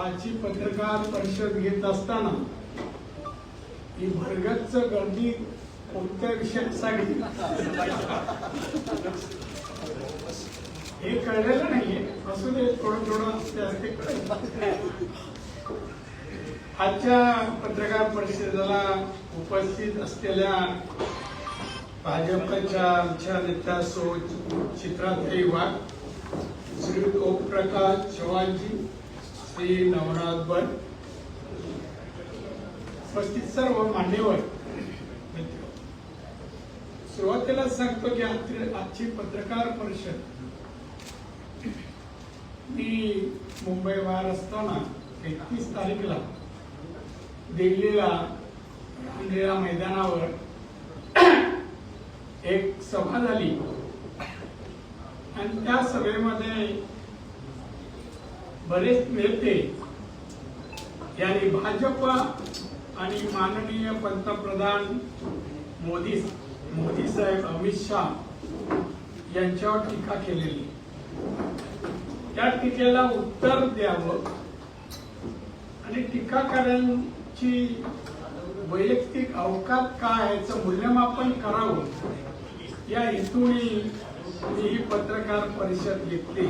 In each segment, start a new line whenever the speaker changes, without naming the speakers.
आजची पत्रकार परिषद घेत असताना ही भरगच्च गर्दी कोणत्या विषयासाठी हे कळलेलं नाहीये. असू दे, थोडं थोडं असते कळेल. आजच्या पत्रकार परिषदेला उपस्थित असलेल्या भाजपच्या आमच्या नेत्या चित्राताई वाघ, श्री ओमप्रकाश चव्हाणजी, श्री नवनाथ भट, उपस्थित सर्व मान्यवर, सुरुवातीला सांगतो की आजची पत्रकार परिषद मी मुंबई बाहेर असताना 31 तारीखला दिल्लीला रामलीला मैदानावर एक सभा झाली आणि त्या सभेमध्ये बरेच नेते यांनी भाजप आणि माननीय पंतप्रधान मोदी साहेब अमित शहा यांच्यावर टीका केलेली. त्या टीकेला उत्तर द्यावं आणि टीकाकारांची वैयक्तिक अवकात काय याचं मूल्यमापन करावं या हेतूने मी ही पत्रकार परिषद घेतली.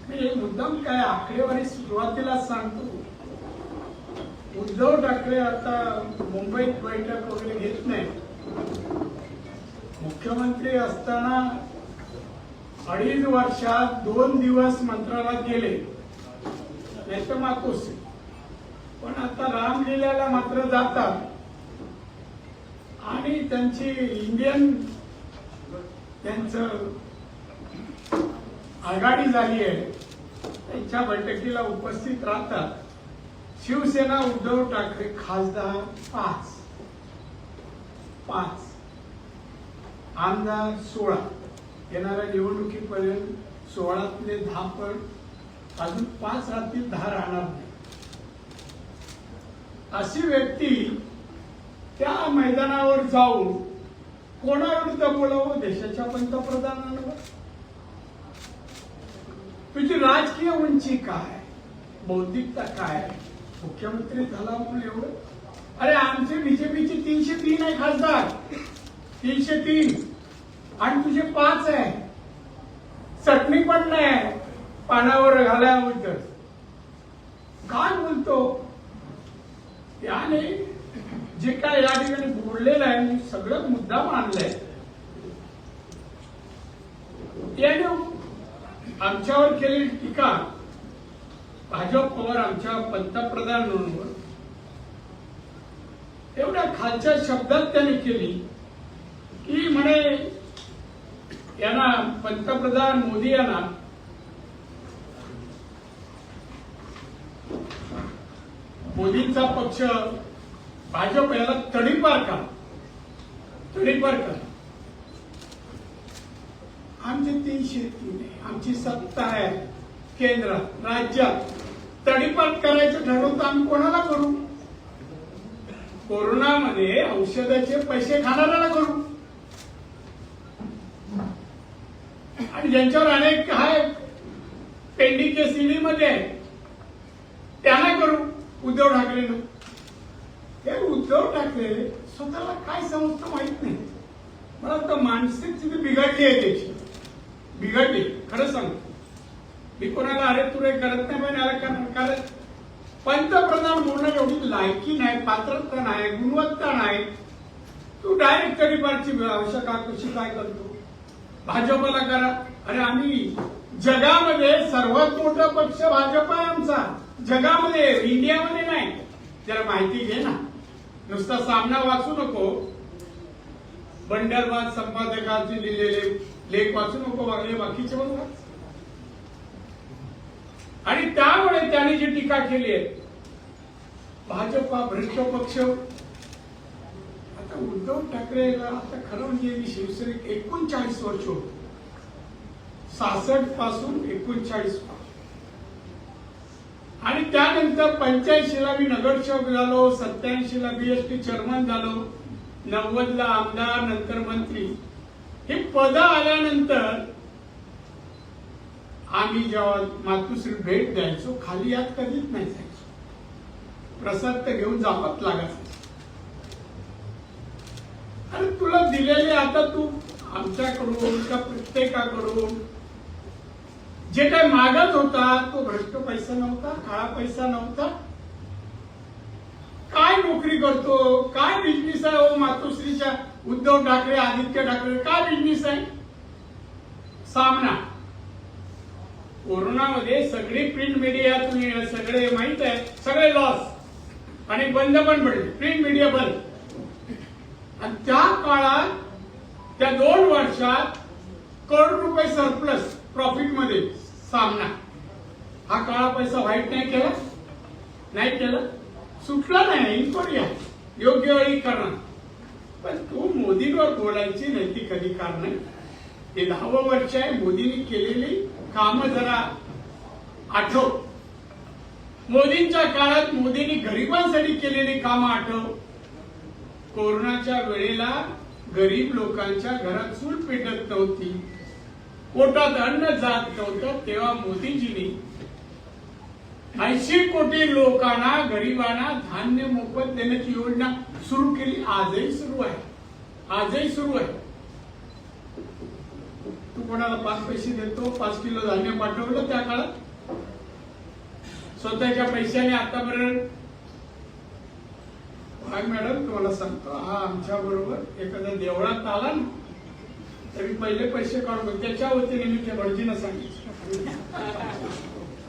मी मुद्दाम काय आकडेवारी सुरुवातीला सांगतो. उद्धव ठाकरे आता मुंबईत बैठक वगैरे घेत नाही. मुख्यमंत्री असताना 2.5 वर्षात 2 दिवस मंत्रालयात गेले, नाही तर मातोस. पण आता रामलीलाला मात्र जातात आणि त्यांची त्यांचं आघाडी झाली आहे, त्यांच्या बैठकीला उपस्थित राहतात. शिवसेना उद्धव ठाकरे खासदार 5, आमदार 16, येणाऱ्या निवडणुकीपर्यंत 16तले 10 पण अजून 5 राहतील, 10 राहणार नाही. अशी व्यक्ती त्या मैदानावर जाऊन कोणाविरुद्ध बोलावं? देशाच्या पंतप्रधानांवर. तुझी राजकीय उंची काय, बौद्धिकता काय? मुख्यमंत्री झाला म्हणून एवढं? अरे आमचे बीजेपीचे 303 आहे खासदार, 303, आणि तुझे 5 आहे. चटणी पण नाही पानावर घालायबद्दल. काय बोलतो? याने जे काय या ठिकाणी बोललेलं आहे मी सगळं मुद्दा मांडलाय. याने आमच्यावर केलेली टीका भाजपवर, आमच्या पंतप्रधानांवर एवढ्या खालच्या शब्दात त्यांनी केली की म्हणे यांना पंतप्रधान मोदी यांना मोदींचा पक्ष भाजप याला तडीपार करा. आमचे 303 आहे, आमची सत्ता आहे केंद्रात, राज्यात. तडीपार करायचं ठरवतं आम्ही कोणाला करू? कोरोनामध्ये औषधाचे पैसे खाणाऱ्याला करू आणि ज्यांच्यावर अनेक आहे पेंडिंग केस ईडीमध्ये आहे त्यांना करू. उद्धव ठाकरेंना. हे उद्धव ठाकरे स्वतःला काय समजतं माहित नाही. मला तर मानसिक स्थिती बिघडली आहे त्याची, बिघडली. खरं सांगतो मी कोणाला अरे तुरे करत नाही, पण याला कारण पंतप्रधान बोलणं एवढी लायकी नाही, पात्रता नाही, गुणवत्ता नाही. तू डायरेक्ट तडीपारची आवश्यकता कशी काय करतो? भाजपला करा. अरे आम्ही जगामध्ये सर्वात मोठा पक्ष भाजप आहे आमचा, जगामध्ये, इंडियामध्ये नाही. जरा माहिती घे ना. नुसता सामना वाचू नको, बंडलबाज संपादकांचे लिहिलेले लेख वाचू नको, बाकीचे पण वाच. आणि त्यामुळे त्यांनी जी टीका केली आहे, भाजप हा भ्रष्ट पक्ष. आता उद्धव ठाकरेला आता खरं म्हणजे शिवसेनेत 39 वर्ष होत, 66 पासून 39. आणि त्यानंतर 85ला मी नगरसेवक झालो, 87ला बीएसटी चेअरमन झालो, 90ला आमदार, नंतर मंत्री. हे पद आल्यानंतर आम्ही जेव्हा मातोश्री भेट द्यायचो खाली यात कधीच नाही जायचो, प्रसाद तर घेऊन जावंच लागत. अरे तुला दिलेले आता तू आमच्याकडून का प्रत्येकाकडून जे काही मागत होता तो भ्रष्ट पैसा नव्हता, काळा पैसा नव्हता. काय नोकरी करतो, काय बिझनेस आहे हो मातोश्रीच्या? उद्धव ठाकरे, आदित्य ठाकरे काय बिझनेस आहे? सामना. कोरोनामध्ये सगळी प्रिंट मीडिया तुम्ही सगळे माहित आहे, सगळे लॉस आणि बंद पण पडले, प्रिंट मीडिया बंद. आणि त्या काळात त्या 2 वर्षात करोड रुपये सरप्लस प्रॉफिट मध्ये सामना. हा काळा पैसा व्हाईट नाही केला, नाही केला, सुटला नाही. इन्क्वायरी आहे, योग्य वेळी करणार. पण तू मोदींवर बोलायची नैतिक अधिकार नाही. हे 10वं वर्ष आहे. मोदींनी केलेली कामं जरा आठव. मोदींच्या काळात मोदींनी गरिबांसाठी केलेली कामं आठव. कोरोनाच्या वेळेला गरीब लोकांच्या घरात चूल पेटत नव्हती, पोटात अन्न जात नव्हतं, तेव्हा मोदीजींनी 80 कोटी लोकांना, गरिबांना धान्य मोफत देण्याची योजना सुरू केली. आजही सुरू आहे, आजही सुरू आहे. तू कोणाला 5 पैसे देतो, 5 किलो धान्य पाठवलं त्या काळात स्वतःच्या पैशाने? आतापर्यंत मॅडम तुम्हाला सांगतो, हा आमच्या बरोबर एखाद्या देवळात आला ना तरी पहिले पैसे काढून त्याच्या वतीने मी त्या भटजींना सांगितलं.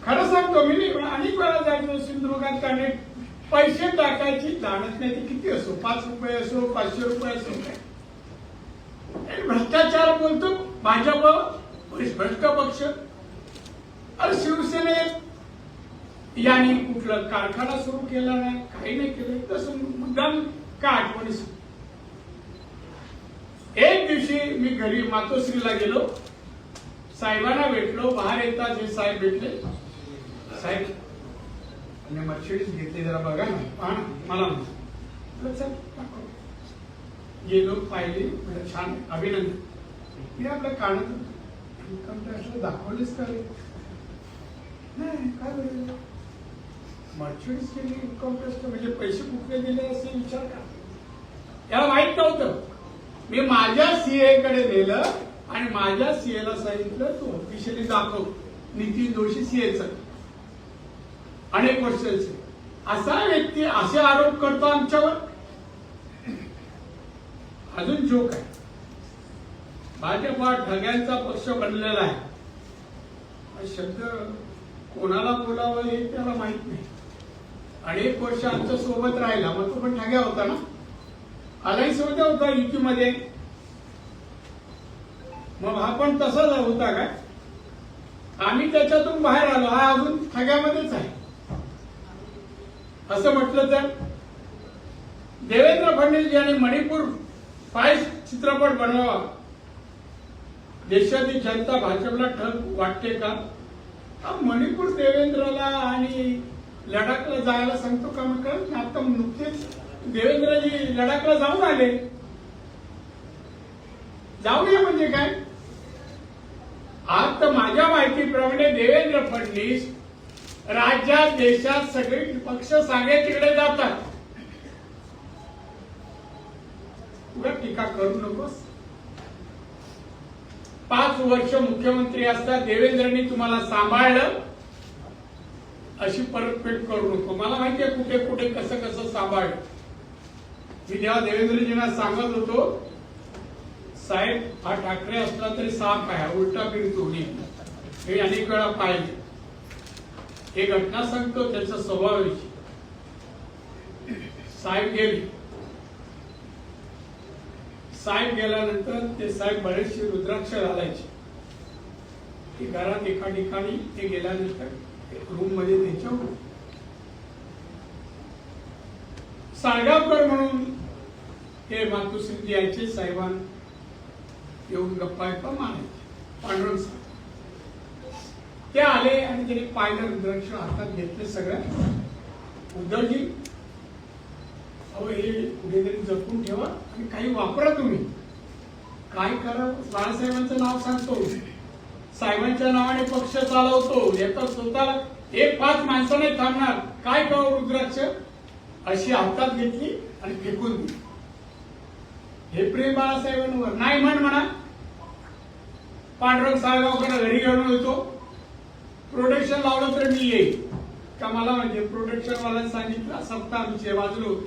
खरं सांगतो, मी अनेक वेळा जायचो सिंधुदुर्गात, त्याने पैसे टाकायची जाणत नाही ती किती असो, 5 रुपये असो, 500 रुपये असो. भ्रष्टाचार बोलतो भाजप, भ्रष्ट पक्ष. अरे शिवसेनेत यांनी कुठलं कारखाना सुरू केला नाही, काही नाही केलं. तसं मुद्दाम का आठवणीस. एक दिवशी मी घरी मातोश्रीला गेलो, साहेबांना भेटलो. बाहेर येतात हे साहेब भेटले. साहेब आणि मर्सिडीज घेतली, जरा बघा ना, पहा ना, मला गेलो, पाहिली, छान, अभिनंदन. मी आपल्या कानात इन्कम टॅक्सला दाखवलेच का रे? नाही, काय बोलले मर्सिडीज केली इन्कम टॅक्स, म्हणजे पैसे कुठले दिले असे विचार का? याला माहित नव्हतं. मी माझ्या सीए कडे नेलं आणि माझ्या सीएला सांगितलं तू ऑफिशियली दाखव नितीन जोशी सीएचं, अनेक वर्षाचे. असा व्यक्ती असे आरोप करतो आमच्यावर. अजून जोक आहे, भाजप हा ठग्यांचा पक्ष बनलेला आहे. हा शब्द कोणाला बोलावं हे त्याला माहित नाही. अनेक वर्ष आमच्या सोबत राहिला, मग तो पण ठग्या होता ना, आलाही सोबत होता युतीमध्ये. मग हा पण तसाच होता काय? आम्ही त्याच्यातून बाहेर आलो, हा अजून ठग्यामध्येच आहे. असं म्हटलं तर देवेंद्र फडणवीस यांनी मणिपूर 5 चित्रपट बनवावा. देशाची जनता भाजपला ठग वाटते का? मणिपूर देवेंद्रला आणि लडाखला जायला सांगतो का? मग आता नुकतेच देवेंद्रजी लडाखला जाऊन आले. जाऊया म्हणजे काय? आज तर माझ्या माहितीप्रमाणे देवेंद्र फडणवीस राज्यात, देशात सगळे पक्ष सांगे तिकडे जातात. तुला टीका करू नकोस. 5 वर्ष मुख्यमंत्री असता देवेंद्रनी तुम्हाला सांभाळलं, अशी परतफेड करू नको. मला माहिती आहे कुठे कुठे कसं कसं सांभाळलं. मी जेव्हा देवेंद्रजींना सांगत होतो, साहेब हा ठाकरे असला तरी साफ आहे, उलटा फिरतो हे अनेक वेळा पाहिजे. हे घटना सांगतो त्याचा स्वभावाची. साहेब गेले, साहेब गेल्यानंतर ते साहेब बरेचसे रुद्राक्ष घालायचे. ते घरात एका ठिकाणी ते गेल्यानंतर रूम मध्ये त्याच्या साळगावकर म्हणून हे मातोश्री यायचे, साहेबांना येऊन गप्पा मारायचे. पांडुरंग साहेब ते आले आणि त्यांनी पाहिलं, रुद्राक्ष हातात घेतले सगळ्या. उद्धवजी अहो हे कुठेतरी जपून ठेवा आणि काही वापरा तुम्ही. काय करा? बाळासाहेबांचं नाव सांगतो, साहेबांच्या नावाने पक्ष चालवतो, याचा स्वतःला एक 5 माणसं नाही थांबणार, काय करू रुद्राक्ष अशी हातात घेतली आणि फेकून दिली. हे प्रेम बाळासाहेबांवर नाही म्हणा. पांडुरंग साळगावकर घरी घेऊन येतो, प्रोडक्शन लावलं तर मी येईल का, मला म्हणजे प्रोडक्शन वाल्याने सांगितलं सप्ताह आमची बाजूला होती.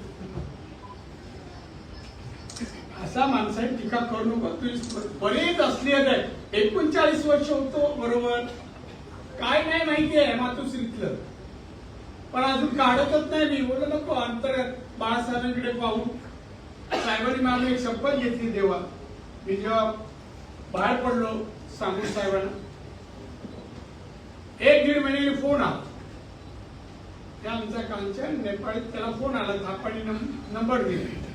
असा माणसाने टीका करू नको, तुझी बरेच असली आहे. 39 वर्ष होतो बरोबर, काय नाही माहिती आहे मातोश्रीतलं, पण अजून काढतच नाही. मी बोललो नको अंतर बाळासाहेबांकडे पाहू. साहेबांनी मला एक शपथ घेतली तेव्हा मी जेव्हा बाहेर पडलो सांगून साहेबांना 1-1.5 महिन्याने फोन आला. त्या आमच्या कालच्या नेपाळीत त्याला फोन आला, थापाडी नंबर दिला.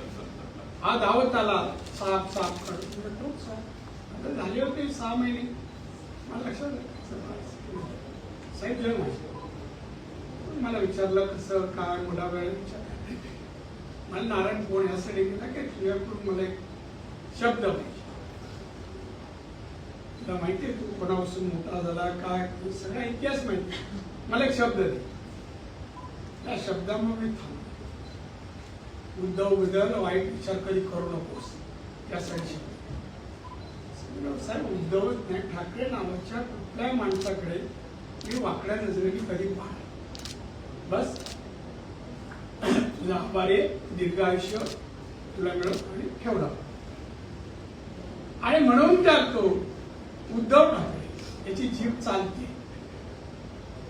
हा धावत आला, साप झाले होते 6 महिने. मला लक्षात साहेब मला विचारलं कसं काय, मोठा वेळ विचार. मला नारायण फोन यासाठी गेला की तुझ्याकडून मला एक शब्द पाहिजे. तुला माहितीये तू कोणापासून मोठा झाला काय, सगळा इतिहास माहिती, मला एक शब्द दे. त्या शब्दामुळे मी थांबलो. उद्धव वाईट विचार कधी करू नकोस त्यासाठी. साहेब उद्धवच नाही, ठाकरे नावाच्या कुठल्याही माणसाकडे मी वाकड्या नजरेने कधी पाहिलं. बस तुझा आभारी, दीर्घ आयुष्य तुला मिळत आणि ठेवला. आणि म्हणून त्यात तो उद्धव ठाकरे याची जीभ चालते.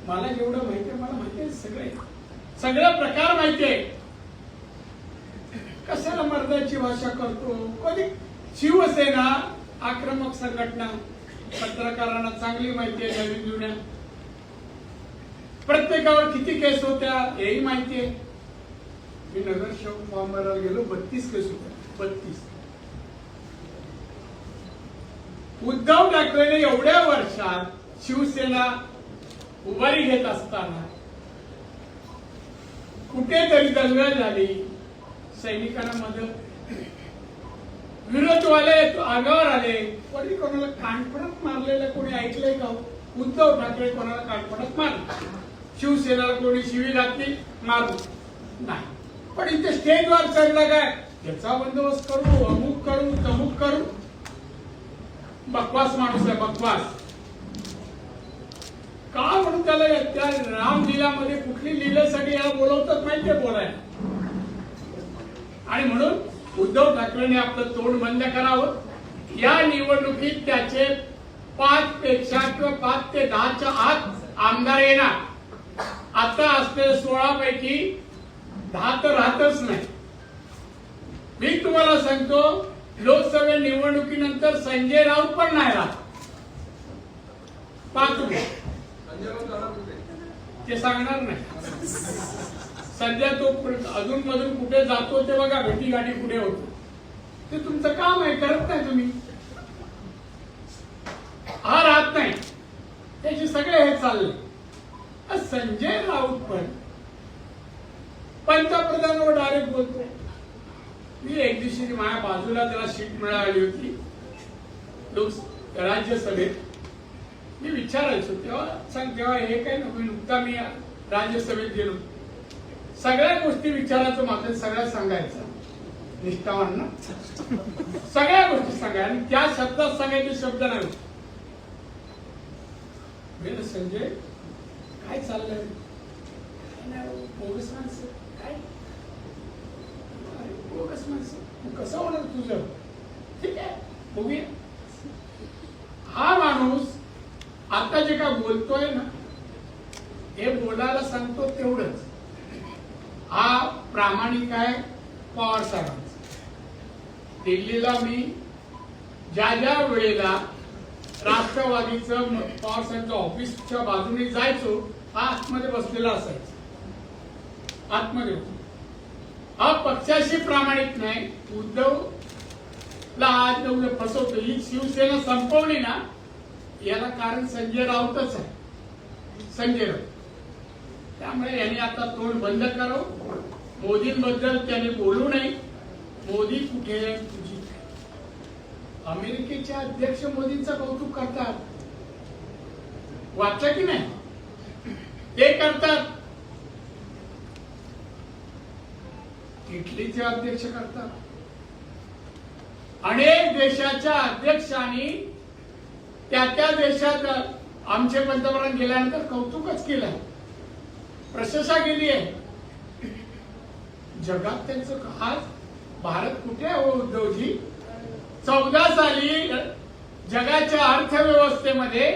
मला जेवढं माहितीये, मला माहितीये सगळे प्रकार माहितीये. कशाला मर्दाची भाषा करतो. कधी शिवसेना आक्रमक संघटना, पत्रकारांना चांगली माहिती आहे, नवीन जुन्या प्रत्येकावर किती केस होत्या हेही माहितीये. मी नगरसेवक फॉर्म भरायला गेलो, 32 केस होत्या. 32. उद्धव ठाकरेने एवढ्या वर्षात शिवसेना उभारी घेत असताना कुठेतरी दंगल झाली, सैनिकांना मदत, विरोधवाले आगावर आले. कोणी कोणाला कानपणात मारलेलं कोणी ऐकलंय का? उद्धव ठाकरे कोणाला कानपणात मारले, शिवसेनेला कोणी शिवी घातली मारू नाही. पण इथे स्टेजवर चढला काय, याचा बंदोबस्त करू, अमुक करू, तमुक करू. बकवास माणूस आहे, बकवास. का म्हणून त्याला त्या रामलीलामध्ये कुठली लीलेसाठी याला बोलवतात माहितीये बोलायला. आणि म्हणून उद्धव ठाकरेंनी आपलं तोंड बंद करावं. या निवडणुकीत त्याचे 5 पेक्षा किंवा 5 ते 10च्या आत आमदार येणार. आता असलेल्या 16 पैकी 10 तर राहतच नाही. मी तुम्हाला सांगतो, लोकसभा निवडणुकीनंतर संजय राऊत पण नाही राहत. पाहतो ते सांगणार नाही. सध्या तो अजून मधून कुठे जातो ते बघा, भेटी गाठी कुठे होतो ते तुमचं काम आहे, करत नाही तुम्ही. हा राहत नाही, त्याचे सगळे हे चालले. संजय राऊत पण पंतप्रधानावर डायरेक्ट बोलतो. मी एक दिवशी माझ्या बाजूला त्याला सीट मिळाली होती राज्यसभेत. मी विचारायचो तेव्हा सांग, तेव्हा हे काय नको, नुकता मी राज्यसभेत गेलो, सगळ्या गोष्टी विचारायचो, मात्र सगळ्या सांगायचं निष्ठावान ना, सगळ्या गोष्टी सांगाय आणि त्या शब्दात सांगायचे शब्द नाही. संजय काय चाललंय, बोगस माणसं काय, बोगस माणसं कसं होणार तुझं, ठीक आहे बघूया. हा माणूस आता जे काय बोलतोय ना, हे बोलायला सांगतो तेवढंच. हा प्रामाणिक आहे पवार साहेबांचा. दिल्लीला मी ज्या ज्या वेळेला राष्ट्रवादीचं पवार साहेबांच्या ऑफिसच्या बाजूने जायचो, हा आतमध्ये बसलेला असायचा, आतमध्ये. हा पक्षाशी प्रामाणिक नाही. उद्धवला आज उद्या फसवतो. ही शिवसेना संपवली ना, याला कारण संजय राऊतच आहे, संजय राऊत. त्यामुळे यांनी आता तोंड बंद करावं. मोदींबद्दल त्याने बोलू नये. मोदी कुठे आहे तुझी. अमेरिकेचे अध्यक्ष मोदींचं कौतुक करतात, वाचलं की नाही? ते करतात. इटलीचे अध्यक्ष करतात. अनेक देशाच्या अध्यक्षांनी त्या त्या देशात आमचे पंतप्रधान गेल्यानंतर कौतुकच केलं, प्रशंसा केली आहे. जगात त्यांचं आज भारत कुठे आहे हो उद्धवजी? 14 साली जगाच्या अर्थव्यवस्थेमध्ये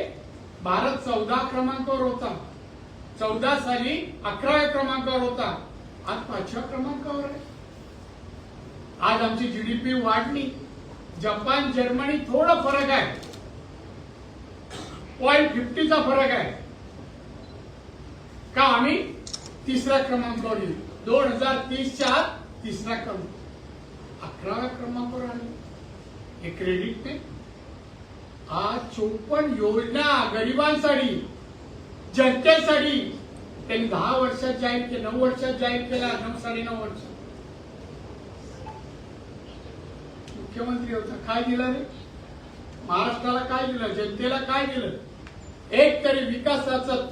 भारत 14 क्रमांकावर होता. 14 साली 11व्या क्रमांकावर होता. आज 5व्या क्रमांकावर आहे. आज आमची जीडीपी वाढली. जपान जर्मनी थोडा फरक आहे, 0.50चा फरक आहे. का आम्ही 3ऱ्या क्रमांकावर येऊ. 2030च्या आत 3रा क्रमांक, 11व्या क्रमांकावर आले. हे क्रेडिट पे. आज 54 योजना गरिबांसाठी, जनतेसाठी त्यांनी 10 वर्षात जाहीर केलं, 9 वर्षात जाहीर केला, 9-9.5 वर्ष. मुख्यमंत्री होता, काय दिलं रे? महाराष्ट्राला काय दिलं? जनतेला काय दिलं? एक तरी विकासाचं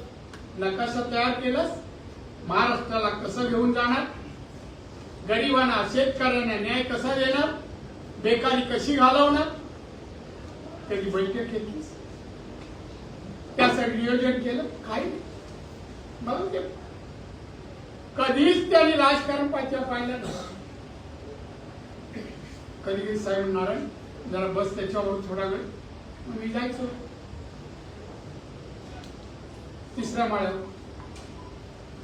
नकाशा तयार केलंस? महाराष्ट्राला कसं घेऊन जाणार? गरिबांना, शेतकऱ्यांना न्याय कसा देणार? बेकारी कशी घालवणार? कधी बैठक घेतलीस? त्यासाठी नियोजन केलं? काही म्हणून ते कधीच त्यांनी राजकारण पाहिलं नाही. कधी साहेब नारायण जरा बस त्याच्यावर थोडा वेळ, मग मी जायचो 3ऱ्या माळ्यावर.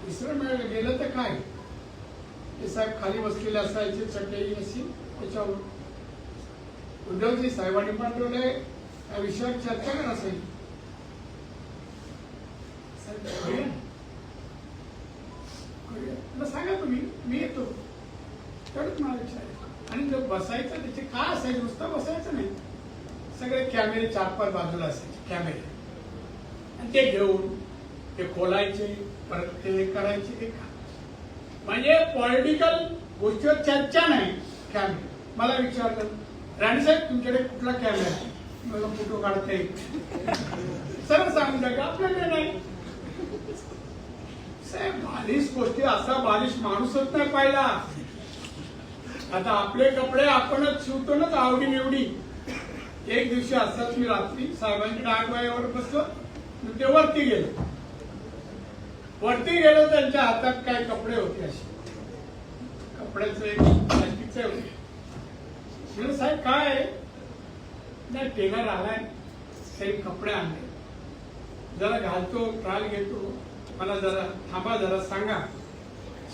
3ऱ्या माळ्याला गेलं तर काय, ते साहेब खाली बसलेले असायचे, चटई अशी त्याच्यावर. उद्धवजी साहेबांनी पाठवले, या विषयावर चर्चा करा साहेब. सांगा तुम्ही, मी येतो. तेवढंच मला विचार. आणि जो बसायचं त्याचे काय असायचं? नुसतं बसायचं नाही, सगळे कॅमेरे 4-5 बाजूला असायचे कॅमेरे, आणि ते घेऊन ते खोलायचे, परत ते करायचे. ते म्हणजे पॉलिटिकल गोष्टीवर चर्चा नाही. कॅमेरे मला विचारलं, राणे साहेब तुमच्याकडे कुठला कॅमेरा आहे? मला फोटो काढता येईल? सरळ सांगून द्या का आपल्याकडे नाही. साहेब बालिश गोष्टी, असा बालिश माणूसच नाही पाहिला. आता आपले कपडे आपणच शिवतो ना आवडी निवडी. एक दिवशी असंच मी रात्री साहेबांच्या डागवायावर बसलो, ते वरती गेलो. त्यांच्या हातात काय कपडे होते, असे कपड्याचे प्लास्टिकचे होते. म्हणजे साहेब काय आहे? नाही टेलर आलाय, काही कपडे आणले, जरा घालतो, ट्रायल घेतो, मला जरा थांबा, जरा सांगा.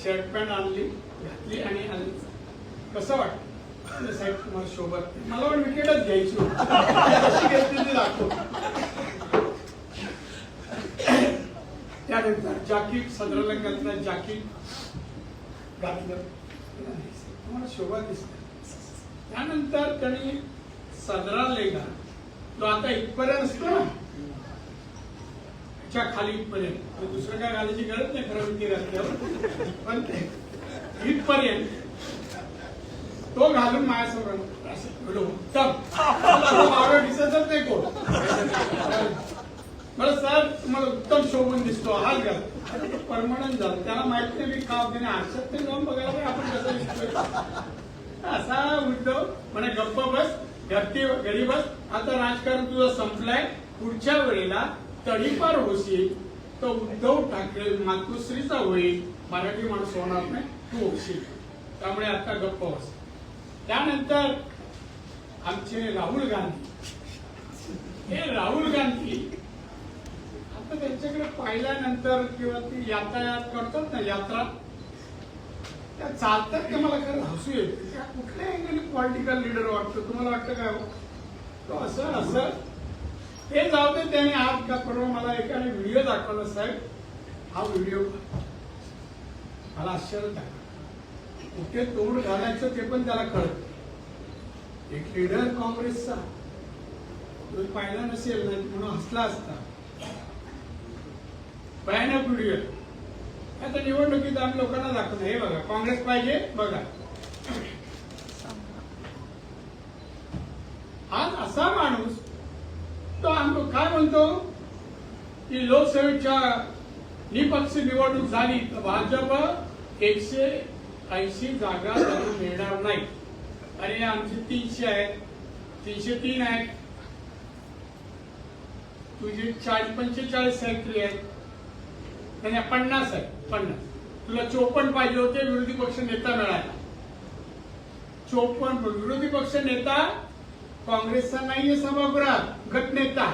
शर्ट पॅन्ट आणली, घातली आणि आली. कसं वाटतं? साहेब तुम्हाला शोभत? मला पण विकेटच घ्यायची होती, घेतली ती दाखव. त्यानंतर जॅकेट, सदराला घातलं, जॅकेट घातलं, तुम्हाला शोभा दिसत. त्यानंतर त्यांनी सदरा लेगा तो आता इथपर्यंत असतो ना, खाली इथपर्यंत, दुसरं काय घालायची गरज नाही खरं विकी रस्त्यावर, पण इथपर्यंत तो घालून माझ्यासमोर उत्तम दिसतच नाही कोण. मला सर तुम्हाला उत्तम शोभून दिसतो, हाच घाल. परमनंट झालं. त्याला माहित नाही मी का होते ना, आरशात ते जाऊन बघायला आपण कसं दिसतोय. असा उद्धव म्हणे गप्प बस, घरी बस, आता राजकारण तुझं संपलंय, पुढच्या वेळेला तडीपार होशील तर उद्धव ठाकरे मातुश्रीचा होईल, मराठी माणूस होणार नाही, तू होशील. त्यामुळे आता गप्प बस. त्यानंतर आमचे राहुल गांधी, हे राहुल गांधी आता त्यांच्याकडे पाहिल्यानंतर किंवा ती यातायात करतात ना, यात्रा त्या चालतात ते मला खरं हसू येते. त्या कुठल्या एंगली पॉलिटिकल लीडर वाटतं? तुम्हाला वाटतं काय तो असं असं ते जाऊ दे. त्याने आज का परवा मला एकाने व्हिडिओ दाखवला, साहेब हा व्हिडिओ मला आश्चर्य झालं. कुठे तोंड घालायचं ते पण त्याला कळत. एक लीडर काँग्रेसचा तो पाहिला नसेल नाही म्हणून हसला असता. भयानक व्हिडिओ. आता निवडणुकीत आम्ही लोकांना दाखवतो, हे बघा काँग्रेस पाहिजे बघा. आज असा माणूस तो आम्ही काय म्हणतो, की लोकसभेच्या निपक्ष निवडणूक झाली तर भाजप 180 जागा लढून मिळणार नाही. आणि आमचे 300 आहेत, 303 आहेत, तुझे 45 सेक्रेटरी आहेत, त्यांना 50 आहेत. 50 तुला 54 पाहिजे होते. विरोधी पक्ष नेता मिळाला 54. विरोधी पक्ष नेता काँग्रेसचा नाहीये सभागृहात, गटनेता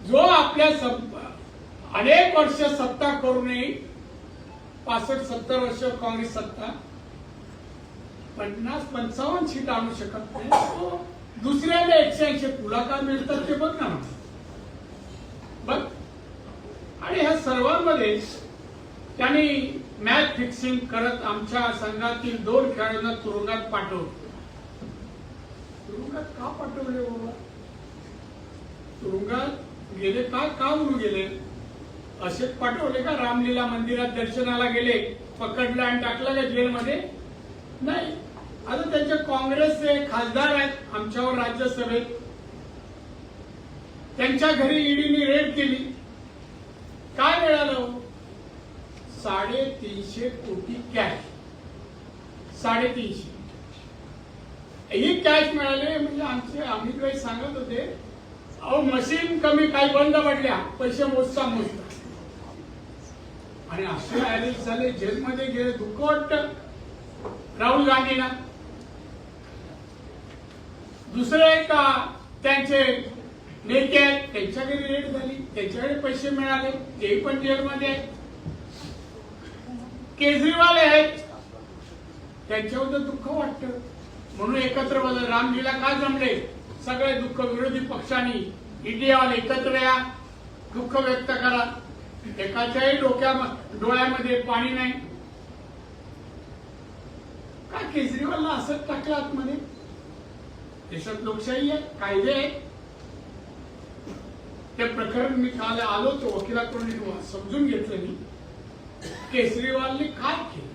जो आपल्या अनेक वर्ष सत्ता करूनही 65-70 वर्ष काँग्रेस सत्ता 50-55 सीट आणू शकत नाही. दुसऱ्याला 180 तुला काय मिळतात ते बघ ना. बघ. आणि ह्या सर्वांमध्ये त्यांनी मॅच फिक्सिंग करत आमच्या संघातील 2 खेळाडूंना तुरुंगात पाठवलं. तुरुंगात का पाठवले बाबा? तुरुंगात गेले का म्हणून गेले? असेच पाठवले का? रामलीला मंदिरात दर्शनाला गेले, पकडलं आणि टाकलं का जेलमध्ये? नाही. आता त्यांचे काँग्रेसचे खासदार आहेत आमच्यावर राज्यसभेत, त्यांच्या घरी ईडीने रेड केली. काय मिळालं? 350 कोटी कॅश. 350 ही कॅश मिळाली. म्हणजे आमचे अमितभाई सांगत होते, अहो मशीन कमी, काही बंद पडल्या, पैसे मोजता. आणि असे अरेस्ट झाले, जेलमध्ये गेले. दुःख वाटतं राहुल गांधींना. दुसरे का त्यांचे नेते आहेत, त्यांच्या घरी रेड झाली, त्यांच्याकडे पैसे मिळाले, तेही पण जेलमध्ये आहेत. केजरीवाल आहेत, त्यांच्याबद्दल दुःख वाटतं. म्हणून एकत्र बदल रामलीला का जमले? सगळे दुःख विरोधी पक्षांनी ईडीवाले एकत्र या, दुःख व्यक्त करा. एकाच्याही डोळ्यामध्ये पाणी नाही. का केजरीवालला असंच टाकलं आतमध्ये? देशात लोकशाही आहे, कायदे आहे. ते प्रकरण मी काल आलो तो वकिलाकडून समजून घेतलं. मी केजरीवालने काय केलं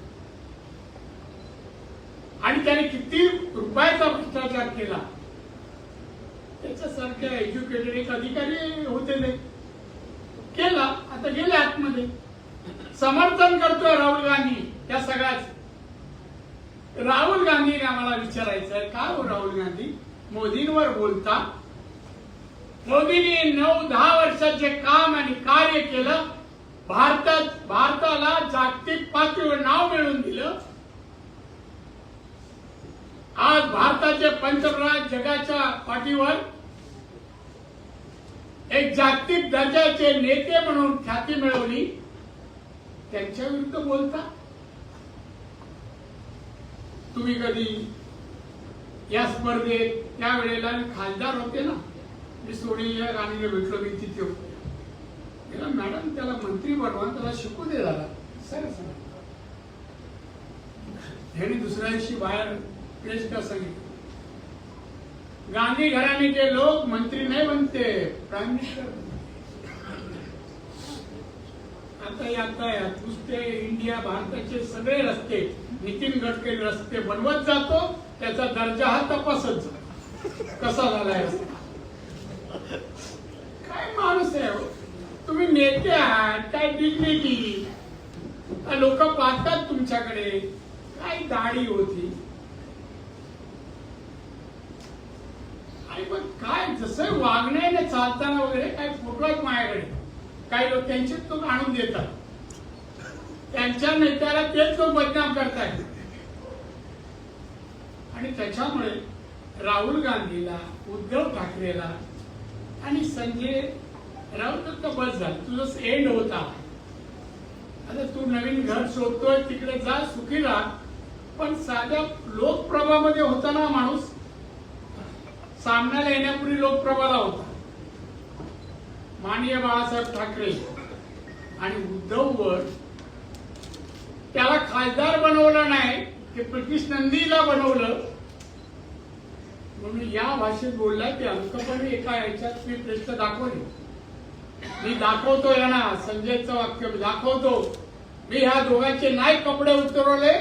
आणि त्याने किती रुपयाचा भ्रष्टाचार केला, त्याच्यासारख्या एज्युकेटेड एक अधिकारी होते ते केला. आता गेले आतमध्ये. समर्थन करतोय राहुल गांधी त्या सगळ्याच. राहुल गांधीने आम्हाला विचारायचं आहे, का हो राहुल गांधी मोदींवर बोलता? मोदींनी 9-10 वर्षाचे काम आणि कार्य केलं, भारताला जागतिक पातळीवर नाव मिळवून दिलं. आज भारताचे पंतप्रधान जगाच्या पाठीवर एक जागतिक दर्जाचे नेते म्हणून ख्याती मिळवली. त्यांच्या विरुद्ध बोलता? तुम्ही कधी या स्पर्धेत त्यावेळेला खासदार होते ना, मी सोनिया गांधीला भेटलो, मी तिथे होतो. मॅडम त्याला मंत्री बनवा, त्याला शिकू दे झाला. ह्याने दुसऱ्या दिवशी बाहेर प्रेस का सांगितलं, गांधी घराण्याचे लोक मंत्री नाही बनते, प्राईम मिनिस्टर. आता नुसते इंडिया भारताचे सगळे रस्ते नितीन गडकरी रस्ते बनवत जातो, त्याचा दर्जा हा तपासत जातो कसा झालाय. काय माणूस आहे हो तुम्ही? नेते आहात, काय डिग्निटी, लोक पाहतात तुमच्याकडे. काय दाढी होती आणि मग काय जसं वागण्याने चालताना वगैरे काय फोटो आहेत माझ्याकडे. काही लोक त्यांचे तो आणून देतात, त्यांच्या नेत्याला तेच लोक बदनाम करतायत. आणि त्याच्यामुळे राहुल गांधीला, उद्धव ठाकरेला आणि संजय राऊत तर बस झालं, तुझं एंड होता. आता तू नवीन घर शोधतोय, तिकडे जा, सुखी राहा. पण साध्या लोकप्रभामध्ये होता ना माणूस, सामन्याला येण्यापूर्वी लोकप्रभाला होता. माननीय बाळासाहेब ठाकरे आणि उद्धववर त्याला खासदार बनवलं नाही, ते प्रतीश नंदीला बनवलं. म्हणून या भाषेत बोलला ते अंकपणे एका याच्यात मी प्रश्न दाखवले. मी दाखवतो यांना संजयचं वाक्य दाखवतो. मी ह्या दोघांचे नाही कपडे उतरवले,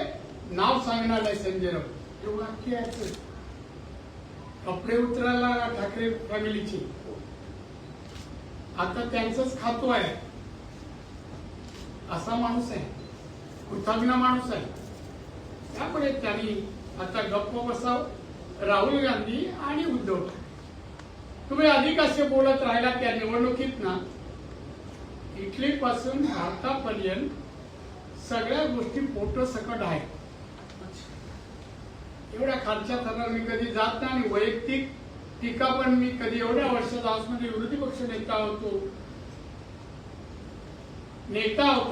नाव सांगणार आहे संजय राऊत. हे वाक्य आहे. कपडे उतरायला ठाकरे फॅमिलीचे आता त्यांचंच खातो आहे असा माणूस आहे, कृतज्ञ माणूस आहे. त्यामुळे त्यांनी आता गप्प बसाव. राहुल गांधी आणि उद्धव ठाकरे, तुम्ही अधिक असे बोलत राहिला त्या निवडणुकीत ना, इटलीपासून भारतापर्यंत सगळ्या गोष्टी पोटसकट आहेत. एवढ्या खालच्या थरावर मी कधी जात नाही आणि वैयक्तिक टीका पण मी कधी एवढ्या वर्षात आजमध्ये विरोधी पक्ष नेता होतो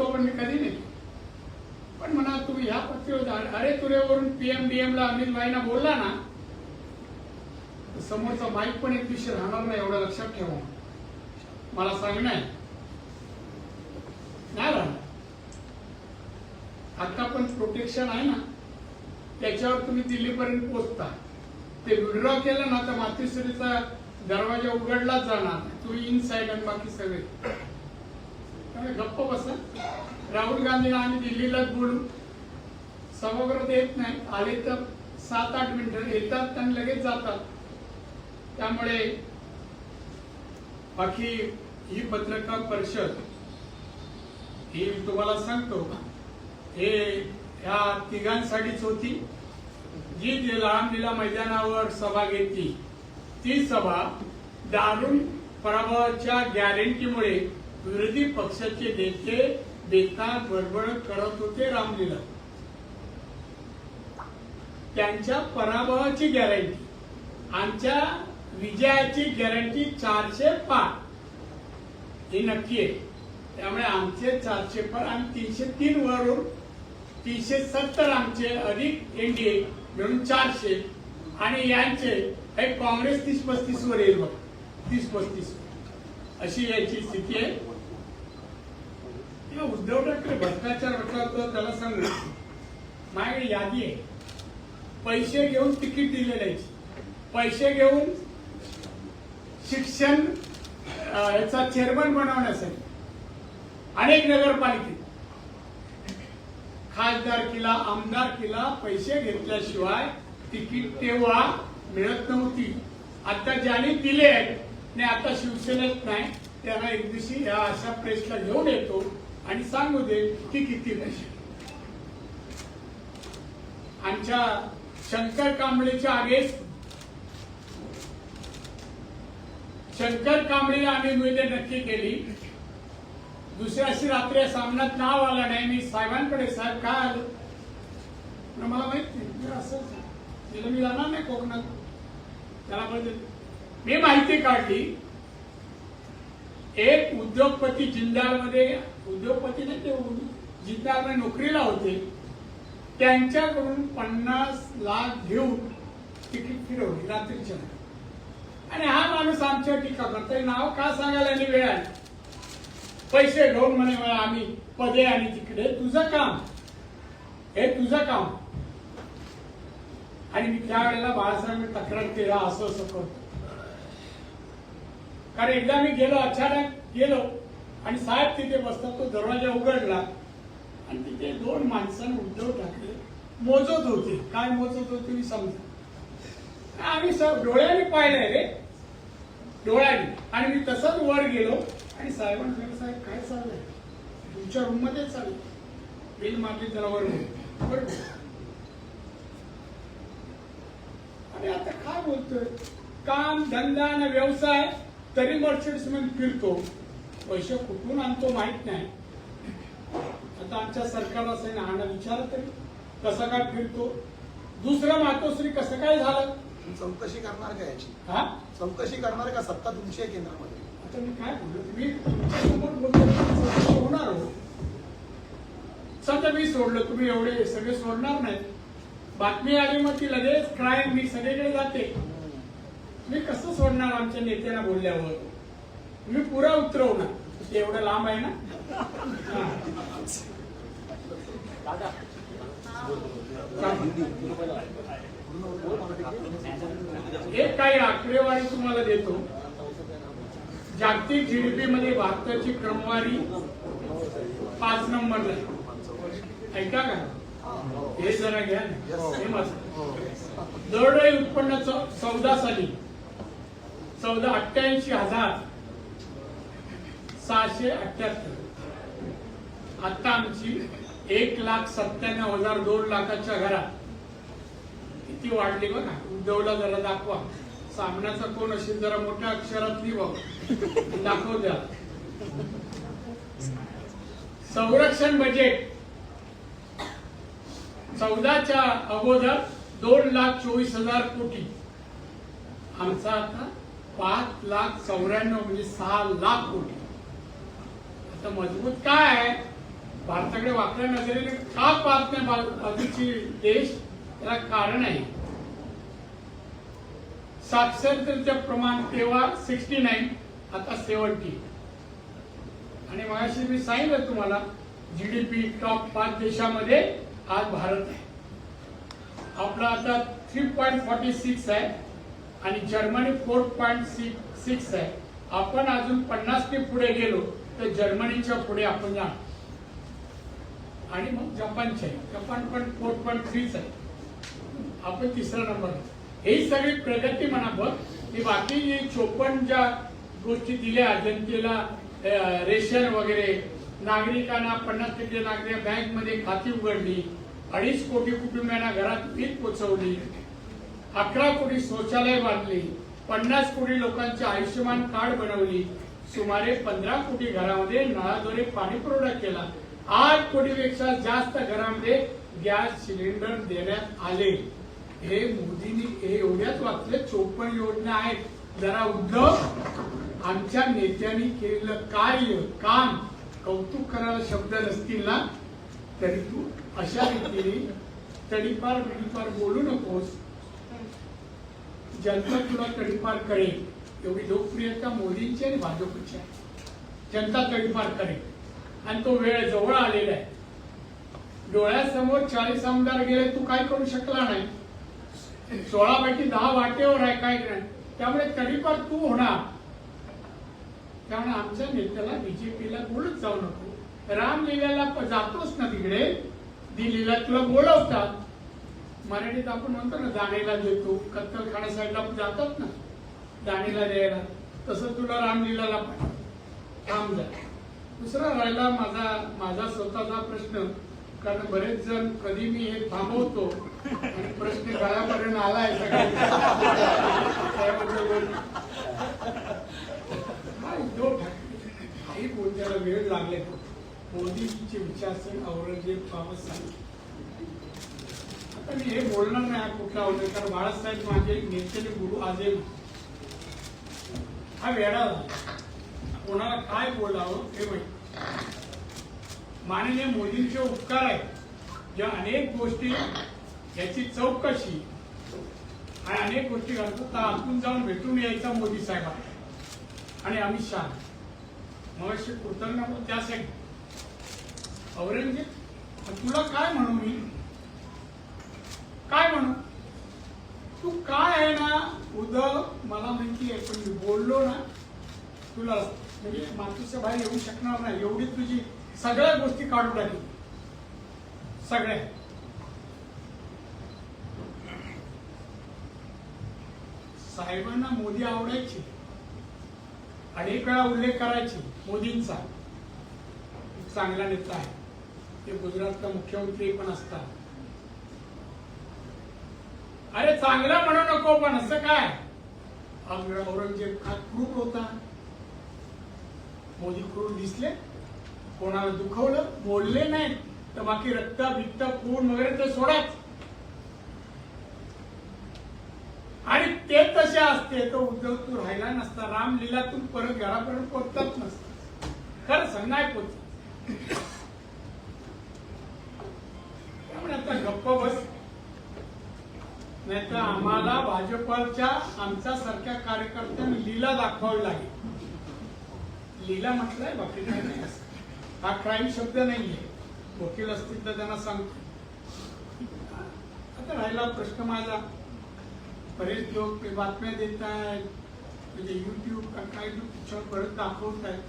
पण मी कधी नाही. पण म्हणा तुम्ही ह्या पत्रिकेवर अरे तुरेवरून पीएमडीएम ला अमित भाईना बोलला ना, समोरचा माईक पण एक विषय राहणार नाही एवढं लक्षात ठेवा. मला सांगणं आहे नाही राहणार. आता पण प्रोटेक्शन आहे ना, त्याच्यावर तुम्ही दिल्लीपर्यंत पोहोचता. ते विड्रॉ केलं ना तर मातोश्रीचा दरवाजा उघडलाच जाणार नाही. तुम्ही इनसाइड आणि बाकी सगळे त्यामुळे गप्प बसा. राहुल गांधीला आम्ही दिल्लीलाच बोलू. सभागृहात येत नाही, आले तर 7-8 मिनिटं येतात आणि लगेच जातात. त्यामुळे बाकी ही पत्रकार परिषद ही तुम्हाला सांगतो हे ह्या तिघांसाठीच होती. जी लहानलीला मैदानावर सभा घेतली ती सभा दारुण पराभवाच्या गॅरंटीमुळे विरोधी पक्षाचे नेते बेकार बडबड करत होते. रामलीला त्यांच्या पराभवाची गॅरंटी, आमच्या विजयाची गॅरंटी 400 पार ही नक्की आहे. त्यामुळे आमचे 400 पार आणि 303 वरून 370 आमचे अधिक एनडीए मिळून 400 आणि यांचे काँग्रेस 30-35 वर येईल बघ, 30-35 अशी याची स्थिती आहे. उद्धव ठाकरे भ्रष्टाचार म्हटलं त्याला सांगू, माझ्याकडे यादी आहे. पैसे घेऊन तिकीट दिलेले, पैसे घेऊन शिक्षण याचा चेअरमन बनवण्यासाठी अनेक नगरपालिकेत खासदारकीला आमदारकीला पैसे घेतल्याशिवाय तिकीट तेव्हा मिळत नव्हती. आता ज्यांनी दिले आणि आता शिवसेनेत नाही त्यांना एक दिवशी या अशा प्रेसला घेऊन येतो आणि सांगू दे की किती पैसे. आमच्या शंकर कांबळेच्या आगेस शंकर कांबळेला आम्ही मुद्दे नक्की केली. दुसऱ्या अशी रात्री सामन्यात नाव आलं नाही. मी साहेबांकडे साहेब काय आलं मला माहित नाही, असं मी जाणार नाही कोकणात. त्याला मी माहिती काढली. एक उद्योगपती जिंदालमध्ये, उद्योगपती नाही ते जिंदालमध्ये नोकरीला होते, त्यांच्याकडून 50 लाख घेऊन तिकीट फिरवली रात्रीच्या. आणि हा माणूस आमच्यावर टीका करतोय. नाव का सांगायला आणि वेळ आली. पैसे घेऊन म्हणे मला आम्ही पदे आणि तिकडे तुझं काम, हे तुझं काम. आणि मी त्यावेळेला बाळासाहेब तक्रार केला असं असं करतो. कारण एकदा मी गेलो, अचानक गेलो आणि साहेब तिथे बसतात. तो दरवाजा उघडला आणि तिथे 2 माणसांनी उद्धव ठाकरे मोजत होते. काय मोजत होते मी समजा. आम्ही डोळ्याने पाहिलंय रे, डोळ्याने. आणि मी तसंच वर गेलो आणि साहेबांकडे साहेब काय चाललंय तुमच्या रूम मध्ये चाललंय. बिल मारली जरा वर बरोबर. आणि आता काय बोलतोय, काम धंदा आणि व्यवसाय तरी मर्चंट्स मध्ये फिरतो. पैसे कुठून आणतो माहित नाही. आता आमच्या सरकारला असं ना विचार तरी कसं काय फिरतो. दुसरं मातोश्री कसं काय झालं,
चौकशी करणार का याची?
हा
चौकशी करणार का? सत्ता तुमची आहे केंद्रामध्ये.
आता मी काय बोललो, मी तुमच्यासमोर बोलतो होणार हो. समजा मी सोडलं, तुम्ही एवढे सगळे सोडणार नाही. बातमी आली मग ती लगेच क्राईम मी सगळीकडे जाते. मी कसं सोडणार आमच्या नेत्यांना बोलल्यावर. मी पुरा उतरवणार. ते एवढं लांब आहे ना. एक काही आकडेवारी तुम्हाला देतो. जागतिक जीडीपी मध्ये भारताची क्रमवारी 5 नंबरला. ऐका का, हे जरा घ्या. दरडोई उत्पन्न 14 साली 88,000 678. आता आमची 1,97,000 2 लाखाच्या घरात किती वाढली बघा. उद्धवला जरा दाखवा. सामन्याचा कोण असेल जरा मोठ्या अक्षरात लिहा दाखव द्या. संरक्षण बजेट 14च्या अगोदर 2,24,000 कोटी. आमचा आता 5,94,000 म्हणजे 6 लाख कोटी. आता मजबूत काय आहे? भारताकडे वाकड्या नजरेने का पाहत नाही बाजूची देश? त्याला कारण आहे. साक्षरतेचे प्रमाण तेव्हा 69 आता 70. आणि मगाशी मी सांगितलं तुम्हाला जीडीपी टॉप 5 देशामध्ये आज भारत आहे. आपला आता 3.46 आहे आणि जर्मनी 4.6 आहे. आपण अजून 50 पुढे गेलो तर जर्मनीच्या पुढे आपण जाणार. आणि मग जपानचे आहे. जपान पण 4.3 आहे. आपण 3रा नंबर. ही सगळी प्रगती म्हणा. बघ ही बाकी 54 ज्या गोष्टी दिल्या जनतेला, रेशन वगैरे, नागरिकांना 50% नागरिक बँकमध्ये खाती उघडली, 2.5 कोटी कुटुंबियांना घरात वीज पोचवली, 11 कोटी शौचालय बांधली, 50 कोटी लोकांची आयुष्यमान कार्ड बनवली, सुमारे 15 कोटी घरामध्ये नळाद्वारे पाणी पुरवठा केला, 8 कोटीपेक्षा जास्त घरामध्ये गॅस सिलेंडर देण्यात आले. हे मोदींनी हे एवढ्याच वाचले 54 योजना आहेत. जरा उद्धव आमच्या नेत्यांनी केलेलं कार्य काम कौतुक करायला शब्द नसतील ना तरी तू अशा रीतीने तडीपार बिडीपार बोलू नकोस. जनता तुला तडीपार करेल एवढी लोकप्रियता मोदींची आणि भाजपची आहे. जनता तडीपार करेल आणि तो वेळ जवळ आलेला आहे. डोळ्यासमोर 40 आमदार गेले, तू काय करू शकला नाही. 16/10 वाटेवर आहे काय नाही. त्यामुळे तडीपार तू होणार. त्यामुळे आमच्या नेत्याला बीजेपीला बोलत जाऊ नको. रामलीलाला जातोच ना तिकडे, दिल्लीला तुला बोलवतात. मराठीत आपण म्हणतो ना दाणेला देतो. कत्तलखाना साईडला जातात ना दाणेला द्यायला. तसं तुला रामलीलाला थांब जा. दुसरा राहिला माझा स्वतःचा प्रश्न. कारण बरेच जण कधी मी हे थांबवतो आणि प्रश्न गळ्यापर्यंत आलाय त्याबद्दल उद्धव ठाकरे काही बोलण्याला वेळ लागले. मोदींचे विचारसरणी औरंगजेब बाबत सांगितले. आता मी हे बोलणार नाही कुठला होते, कारण बाळासाहेब माझे नेत्याने गुरु आजही हा वेळा कोणाला काय बोलावं हे माहिती. माननीय मोदींचे उपकार आहेत ज्या अनेक गोष्टी याची चौकशी आणि अनेक गोष्टी घडतात. तर आतून जाऊन भेटून यायचा मोदी साहेबांना आणि अमित शहा मग कृतज्ञ त्यासाठी. औरंगजेब तुला काय म्हणू मी, काय म्हणू? तू काय आहे ना उद्धव मला माहिती आहे, पण मी बोललो ना तुला म्हणजे मातृच्या बाहेर येऊ शकणार नाही. एवढी तुझी सगळ्या गोष्टी काढून टाकली. सगळ्या साहेबांना मोदी आवडायचे. अनेक वेळा उल्लेख करायचे मोदींचा. चांगला नेता आहे. ते गुजरातचा मुख्यमंत्री पण असतात. अरे चांगला म्हणू नको, पण असं काय औरंगजेब हा क्रूर होता. मोदी क्रूर दिसले? कोणाला दुखवलं? बोलले नाही तर बाकी रक्त बिक्त खून वगैरे ते सोडाच. आणि ते तसे असते तो उद्धव तू राहिला नसता. रामलीलातून परत घरापर्यंत पोहोचत नसता. खरं सांग नाही पोहोचत. त्यामुळे आता गप्प बस. नाही तर आम्हाला भाजपच्या आमच्या सारख्या कार्यकर्त्यांनी लीला दाखवावी लागेल. लीला म्हटलंय बाकी काही नाही. हा क्राईम शब्द नाहीये. वकील असतील तर त्यांना सांगतो. आता राहिला प्रश्न माझा, बरेच लोक बातम्या देत आहेत म्हणजे युट्यूब काही लोक परत दाखवत आहेत.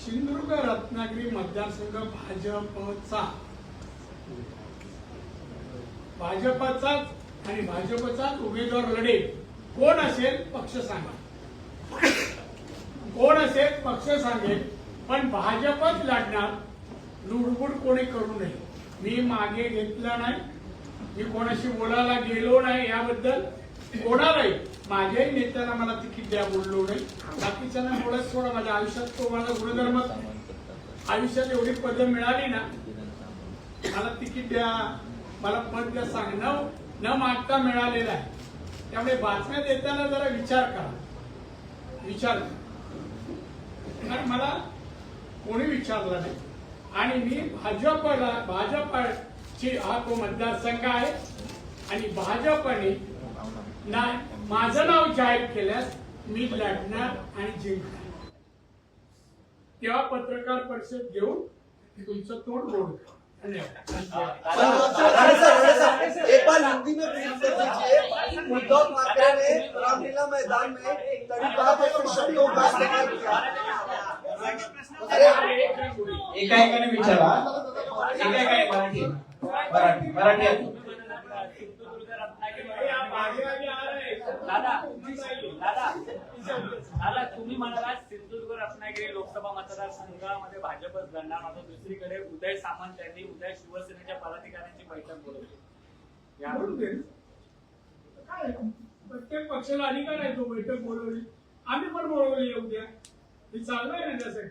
सिंधुदुर्ग रत्नागिरी मतदारसंघ भाजपचाच आणि भाजपचाच उमेदवार लढेल. कोण असेल पक्ष सांगा. कोण असेल पक्ष सांगेल, पण भाजपच लढणार. लुडबुड कोणी करू नये. मी मागे घेतलं नाही, मी कोणाशी बोलायला गेलो नाही, याबद्दल कोणालाही माझ्याही नेत्याला मला तिकीट द्या बोललो नाही. बाकीच्यांना बोलत सोडा. माझ्या आयुष्यात तो माझा गुणधर्म, आयुष्यात एवढी पद मिळाली ना, मला तिकीट द्या, मला पद द्या सांगणं न मागता मिळालेलं आहे. त्यामुळे बातम्या देताना जरा विचार करा, विचार करा. कारण मला कोणी विचारलं नाही आणि मी भाजपची हा तो मतदारसंघ आहे आणि भाजपने माझं नाव जाहीर केल्यास मी लढणार आणि जिंकणार. तेव्हा पत्रकार परिषद घेऊन तुमचं तोंड बोल.
एक बार हिंदी में प्लीज कर दीजिए। उद्धव ठाकरे ने रामलीला मैदान में तरीका के शब्दों का इस्तेमाल किया।
एकाएकाने विचारा, एकाएकाने मराठी
दादा तुम्ही म्हणाला सिंधुदुर्ग रत्नागिरी लोकसभा मतदारसंघामध्ये भाजपच लढणार. आता दुसरीकडे उदय सामंत यांनी उद्या शिवसेनेच्या पदाधिकाऱ्यांची बैठक बोलवली.
काय प्रत्येक पक्षाला अधिकार आहे तो बैठक बोलवली. आम्ही पण बोलवली उद्या. हे चालू आहे ना त्यासाठी.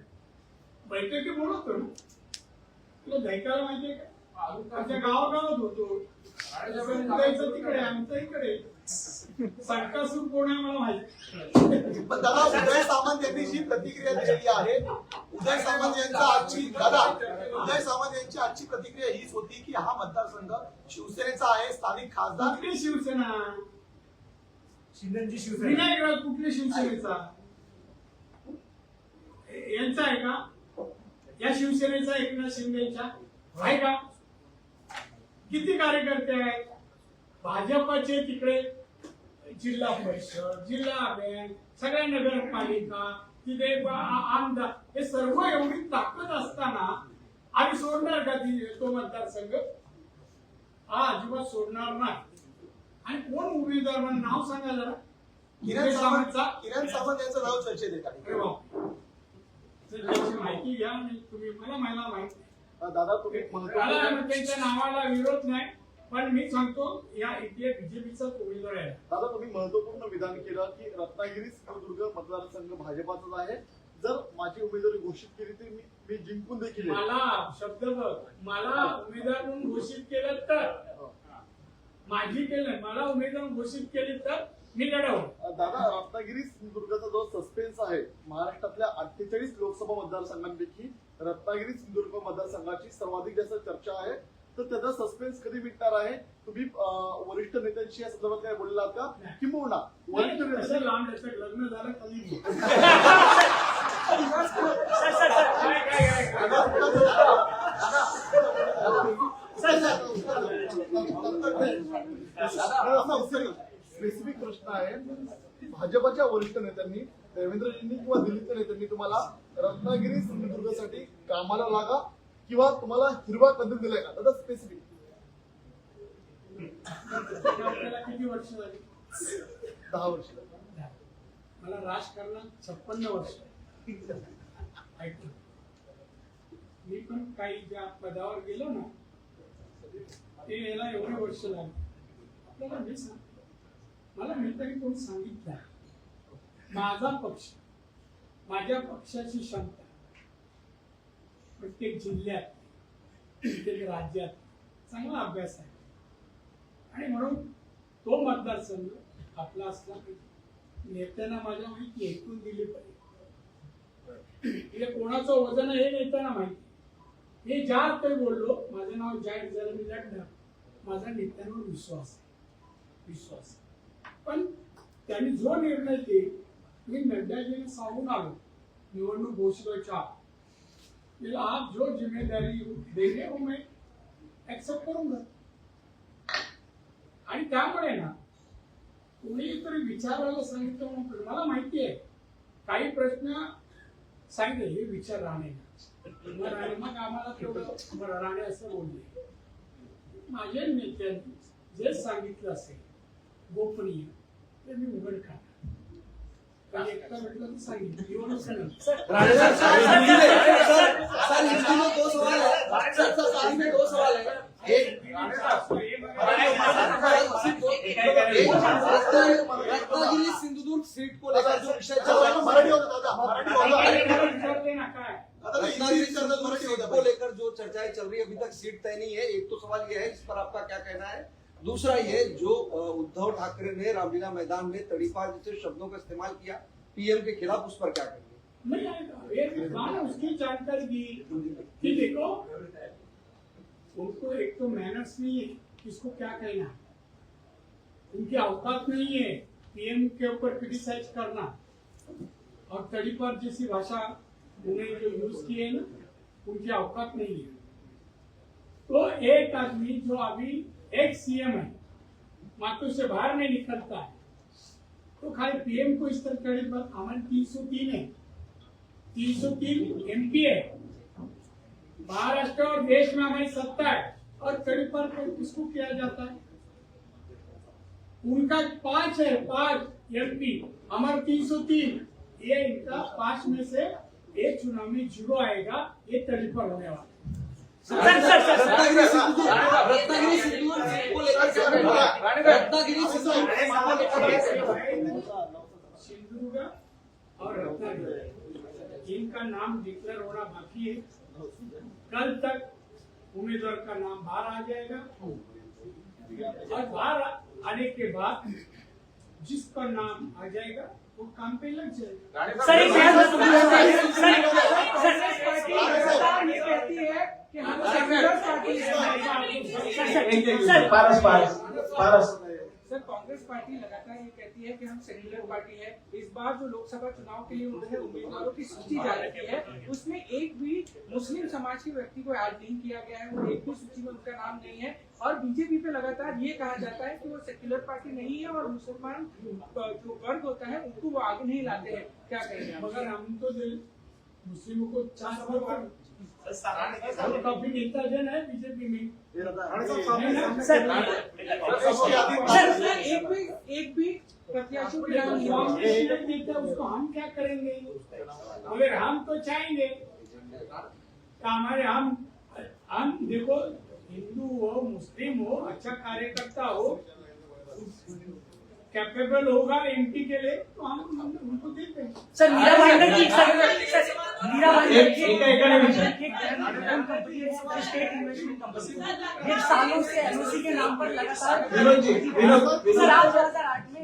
बैठकी बोलवतो ना. तुला जायकाला माहितीये का? आमच्या गावागावात होतो. उद्याचं तिकडे, आमचं इकडे. सरकासूर कोण आहे मला माहिती.
पण दादा उदय सामंत यांनी जी प्रतिक्रिया दिलेली आहे, उदय सामंत यांची आजची प्रतिक्रिया हीच होती की हा मतदारसंघ शिवसेनेचा आहे. स्थानिक खासदार
कुठली शिवसेना?
शिंदेची शिवसेना
विनायक राऊत कुठली शिवसेनेचा? यांचा आहे का? या शिवसेनेचा एकनाथ शिंदेचा आहे का? किती कार्यकर्ते आहेत? भाजपचे तिकडे जिल्हा परिषद, जिल्हा बँक, सगळ्या नगरपालिका, तिथे आमदार, हे सर्व एवढी ताकद असताना आम्ही सोडणार का तो मतदारसंघ? हा अजिबात सोडणार नाही. आणि कोण उमेदवार म्हणून नाव सांगा जरा.
किरण सामंत यांचं नाव चर्चेत येत आहे.
त्याची माहिती घ्या आणि तुम्ही मला माहिती नाही.
दादा तुम्ही
मला त्यांच्या नावाला विरोध नाही, पण मी सांगतो या इथे बीजेपीचा उमेदवार आहे.
दादा तुम्ही महत्वपूर्ण विधान केलं की रत्नागिरी सिंधुदुर्ग मतदारसंघ भाजपाचाच आहे. जर माझी उमेदवारी घोषित केली तर मी जिंकून देखील
मला शब्द बघ, मला उमेदवार म्हणून घोषित केलं तर, माझी केलं, मला उमेदवार घोषित केली तर मी लढवू.
दादा रत्नागिरी सिंधुदुर्गचा जो सस्पेन्स आहे, महाराष्ट्रातल्या 48 लोकसभा मतदारसंघांपैकी रत्नागिरी सिंधुदुर्ग मतदारसंघाची सर्वाधिक जास्त चर्चा आहे. तर त्याचा सस्पेन्स कधी मिटणार आहे? तुम्ही वरिष्ठ नेत्यांशी या संदर्भात काय बोलला का? किंबहुना वरिष्ठ नेत्यांशी
लांब लग्न झालं खाली
स्पेसिफिक प्रश्न आहे. भाजपच्या वरिष्ठ नेत्यांनी, देवेंद्रजींनी किंवा दिल्लीच्या नेत्यांनी तुम्हाला रत्नागिरी सिंधुदुर्गसाठी कामाला लागा किंवा तुम्हाला हिरवा कंदील दिलाय का? दादा स्पेसिफिक.
आपल्याला किती वर्ष झाली?
10 वर्ष.
मला राजकारणात 56 वर्ष. मी पण काही ज्या पदावर गेलो ना, ते याला एवढे वर्ष लागले. आपल्याला मी सांग, मला मी तरी कोणी सांगितलं माझा पक्ष, माझ्या पक्षाची क्षमता प्रत्येक जिल्ह्यात, प्रत्येक राज्यात चांगला अभ्यास आहे. आणि म्हणून तो मतदारसंघ आपला असला पाहिजे. नेत्यांना माझ्या माहिती ऐकून दिली पाहिजे. हे कोणाचं वजन आहे हे नेत्यांना माहिती. मी ज्या काही बोललो, माझं नाव जाहीर झालं, मी लढणार, माझा नेत्यांवर विश्वास आहे, विश्वास. पण त्यांनी जो निर्णय केला, मी नड्डाजीने सांगून आलो निवडणूक घोषणेच्या, आप जो जिम्मेदारी देंगे वो मैं एक्सेप्ट करूंगा. आणि त्यामुळे ना कोणीतरी विचारायला सांगितलं म्हणून मला माहिती आहे काही प्रश्न सांगितले हे विचार राणे, मग आम्हाला तेवढं राणे असं बोलले. माझ्या नेत्यांनी जे सांगितलं असेल गोपनीय ते मी उघड करणार. काही एकटा भेटलं तर सांगितलं निवडूनच नाही.
सर हिंदी में 2 सवाल है सर हिंदी में 2 सवाल है एक रत्नागिरी सिंधुदुर्ग सीट को लेकर जो विषय चल रहा है
मराठी होतं दादा, मराठी होतं.
विचारते ना काय
दादा, इंग्लिश
रत्नागिरी
विचारतात, मराठी
सीट
होतं
को लेकर जो चर्चाएं चल रही है अभी तक सीट तय नहीं है। एक तो सवाल ये है, इस पर आपका क्या कहना है? दूसरा ये जो उद्धव ठाकरे ने रामलीला मैदान में तड़ीपार जैसे शब्दों का इस्तेमाल किया पीएम के खिलाफ, उस पर क्या कहेंगे?
नहीं आएगा एक मैंने उसकी जानकारी दी कि देखो उनको एक तो मैनर्स नहीं है, किसको क्या कहना है, उनकी औकात नहीं है पीएम के ऊपर क्रिटिसाइज करना और तड़ीपार जैसी भाषा उन्होंने जो यूज की है ना उनकी औकात नहीं है। तो एक आदमी जो अभी एक सीएम है मातू से बाहर नहीं निकलता है तो खाली पीएम को इस तरह तड़ीपार, हमारे 303 है, 303 एमपी है, महाराष्ट्र और देश में हमारी सत्ता है और तड़ीपार को किसको किया जाता है? उनका 5 है, 5 एमपी, हमारे 303, ये इनका 5 में से एक चुनाव में 0 आएगा, ये तड़ीपार होने वाला है।
रत्नागिरी सिंधुदुर्ग सीट को लेकर रत्नागिरी सिंधुदुर्ग
सिंधुदुर्ग और रत्नागिरी इनका नाम डिक्लेयर होना बाकी है। कल तक उम्मीदवार का नाम बाहर आ जाएगा और बाहर आने के बाद जिसका नाम आ जाएगा वो काम पे लग जाएगा।
ये कहती है कि हम सर कांग्रेस पार्टी लगातार ये कहती है कि हम सेक्युलर पार्टी है। इस बार जो लोकसभा चुनाव के लिए उन्होंने उम्मीदवारों की सूची जारी की है उसमें एक भी मुस्लिम समाज के व्यक्ति को ऐड नहीं किया गया है, वो एक भी सूची में उनका नाम नहीं है और बीजेपी पे लगातार ये कहा जाता है कि वो सेक्युलर पार्टी नहीं है और मुसलमान जो वर्ग होता है उनको वो आगे नहीं लाते हैं। क्या कहेंगे आप?
मगर हम तो मुस्लिमों को काफी नेता जन है बीजेपी में।
एक भी प्रत्याशी को नाम नहीं
हम
है।
नहीं देते उसको हम क्या करेंगे? मगर हम तो चाहेंगे हमारे हम देखो हिंदू हो मुस्लिम हो अच्छा कार्यकर्ता हो कैपेबल होगा एमपी के लिए तो हम उनको देते हैं।
सर मीरा भाईंदर की मीरा भाईंदर की स्टेट इन्वेस्टमेंट कंपनी ये सालों से एनओसी के नाम पर लगातार सर आप 2008 में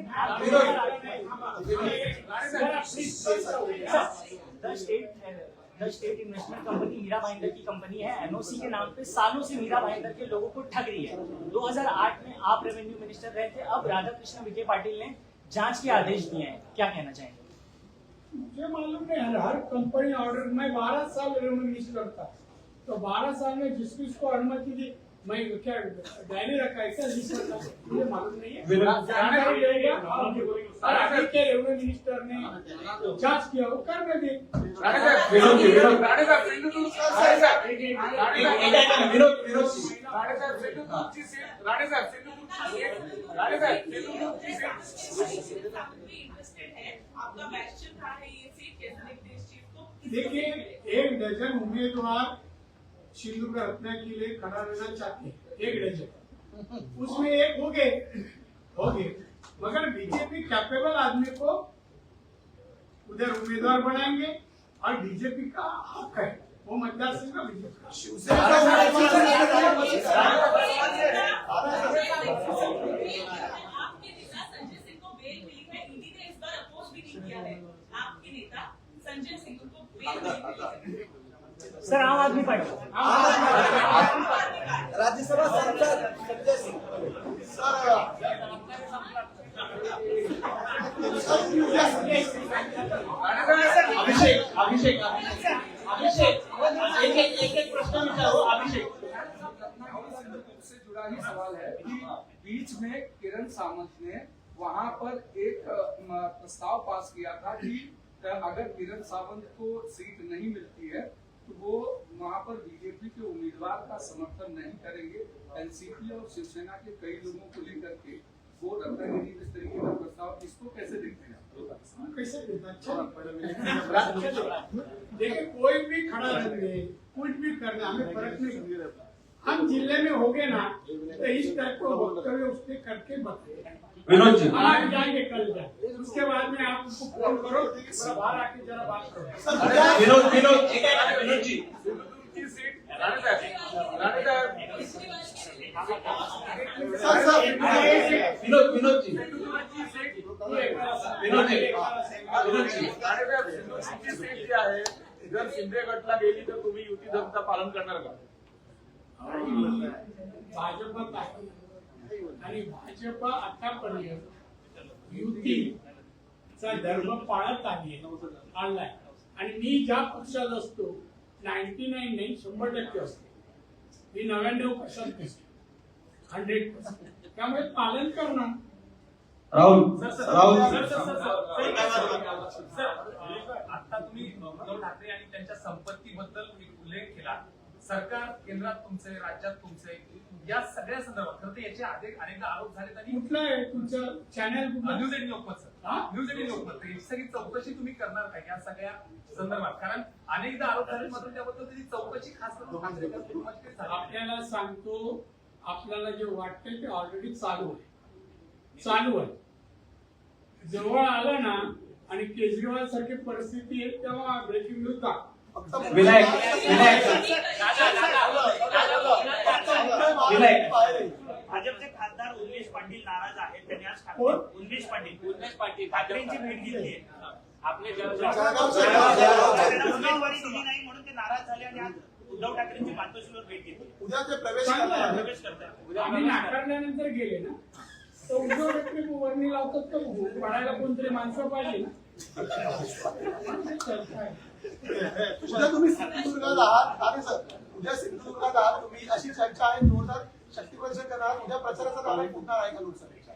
the state investment company Mira Bhayandar की कंपनी है, एनओसी के नाम पे सालों से मीरा भाईंदर के लोगों को ठग रही है। 2008 में आप रेवेन्यू मिनिस्टर रहे थे, अब राधाकृष्ण विखे पाटिल ने जांच के आदेश दिए हैं, क्या कहना चाहेंगे?
मुझे मालूम नहीं हर कंपनी ऑर्डर मैं 12 साल रेवेन्यू मिनिस्टर था तो 12 साल में जिसको अनुमति दी मैं क्या डायरी रखा है क्या लिस्ट रखा है मुझे मालूम नहीं है। जानकारी लेगा और आगे के रेवेन्यू मिनिस्टर ने जांच किया वो करने दे। देखिए 1 डजन उम्मीदवार सिंधुदुर्ग रत्नागिरी के लिए खड़ा रहना चाहते हैं, 1 डजन उसमें एक हो गए मगर बीजेपी कैपेबल आदमी को उधर उम्मीदवार बनाएंगे और बीजेपी का हक है वो मतदार संघ का बीजेपी का
आपके नेता संजय सिंह को बेल मिली है, ईडी ने इस बार अपोज भी नहीं किया है। आपके नेता संजय सिंह को बेल मिली है।
सर आम आदमी पार्टी
राज्यसभा सांसद संजय सिंह
अभिषेक एक प्रश्न विचारो। अभिषेक
से जुड़ा ही सवाल है कि बीच में किरण सामंत ने वहां पर एक प्रस्ताव पास किया था कि अगर किरण सावंत को सीट नहीं मिलती है तो वो वहां पर बीजेपी के उम्मीदवार का समर्थन नहीं करेंगे। एनसीपी और शिवसेना के कई लोगों को लेकर के वो रत्नागिरी इस तरीके का प्रस्ताव, इसको कैसे देखते हैं?
कैसे देता? अच्छा देखिए, कोई भी खड़ा रहेंगे, कुछ भी करना हमें फर्क नहीं पड़ता। हम जिले में हो गए ना, तो इस टाइप को वक्तव्य उसके करके बताए।
विनोद जी,
आज जाएंगे, कल जाएंगे, उसके बाद में आप उनको फोन करो, जरा बाहर आके जरा बात करो।
विनोद जी, विनोद जी,
जी आहे, जर शिंदे गटला गेली तर तुम्ही युती धर्मचं पालन करणार का?
भाजपात आहे आणि भाजप आतापर्यंत युतीचा धर्म पाळत आणलाय आणि मी ज्या पक्षात असतो 99 नाही 100% असतो. मी 99% नसतो, 100%. त्यामुळे पालन करणार.
राहुल
आता तुम्ही उद्धव ठाकरे आणि त्यांच्या संपत्तीबद्दल उल्लेख केला. सरकार केंद्रात तुमचे, राज्यात तुमचे, या सगळ्या संदर्भात खरं तर याचे अनेकदा आरोप झालेत आणि
कुठलं आहे तुमचं channel?
News 18 Lokmat sir, news 18 Lokmat ही सगळी चौकशी तुम्ही करणार का या सगळ्या संदर्भात? कारण अनेकदा आरोप झाले मात्र त्याबद्दल त्याची चौकशी खास करून
आपल्याला सांगतो, आपल्याला जे वाटतंय ते ऑलरेडी चालू आहे. जवळ आलं ना आणि केजरीवाल सारखी परिस्थिती आहे तेव्हा ब्रेकिंग न्यूज दाखव.
विनायक
भाजपचे खासदार उन्मेष पाटील नाराज आहेत. त्यांनी आज
कोण?
उन्मेष पाटील ठाकरेंची भेट घेतली आहे.
आपले
उमेदवारी दिली नाही म्हणून ते नाराज झाले आणि आज उद्धव ठाकरेंची मातोश्रीवर भेट घेतली.
उद्या ते प्रवेश
चांगलं
करणार
आहे.
आहे.
प्रवेश करताय.
आम्ही नाकारल्यानंतर गेले ना, तर उद्धव ठाकरे वर्णी लावतात तर पडायला कोणतरी माणसं पाहिजे ना.
उद्या तुम्ही सिंधुदुर्गात आहात आणि उद्या सिंधुदुर्गात आहात तुम्ही, अशी चर्चा आहे. जोरदार शक्तीप्रदर्शन करणार. उद्या प्रचाराचा दावा फुटणार आहे का लोकसभेच्या?